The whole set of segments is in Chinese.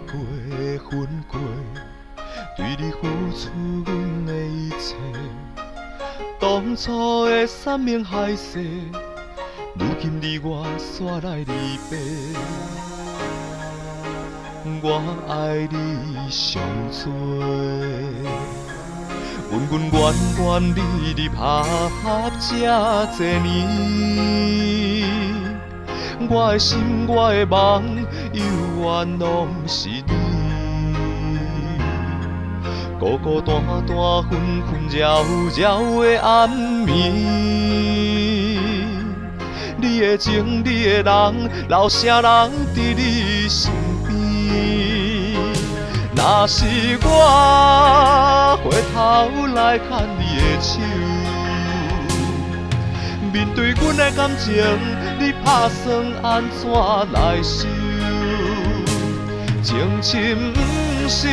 过分过，对你付出阮的一切。当初的山盟海誓，如今你我煞来离别。我爱你上多，恩恩怨怨你拍拍这多年。我的心，我的梦，犹原拢是你。孤孤单单，分分扰扰的暗暝，你的情，你的人，留啥人伫你身边？若是我回头来牵你的手，面对阮的感情，你打算安怎来收？情深不是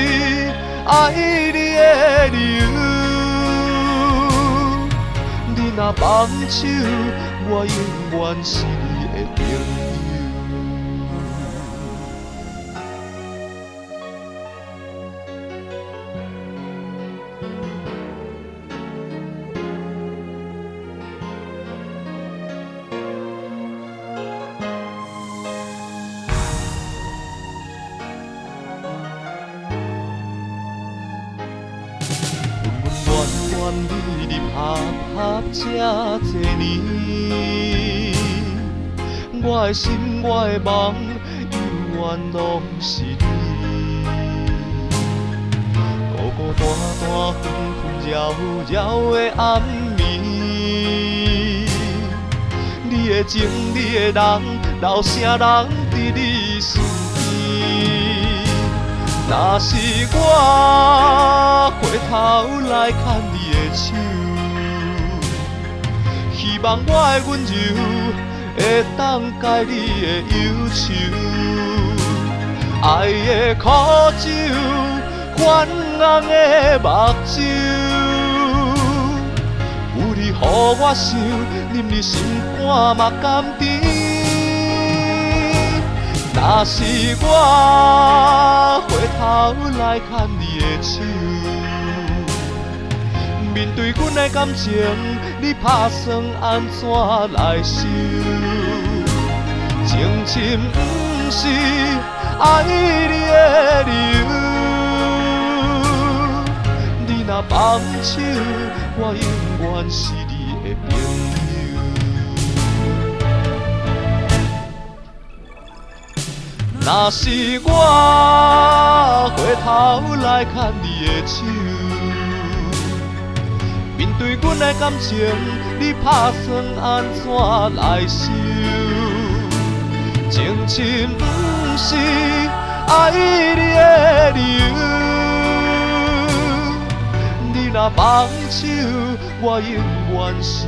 爱你的理由，你若放手，我永远是你的朋友。你拍拍这多年，我的心，我的梦，犹原拢是你。孤孤单单，分分扰扰的暗暝，你的情，你的人，留啥人伫你身边？若是我回头来牵你的手，希望我的温柔会当解你的忧愁，爱的苦酒，泛红的目睭，有你予我想，任你心肝嘛甘甜。若是我回头来牵你的手，面对阮的感情，你打算安怎来收？情深不是爱你的理由，你若放手，我永远是你的朋友。若是我回头来牵你的手，面对阮的感情，你打算安怎来收？情深不是爱你的理由，你若放手，我永远是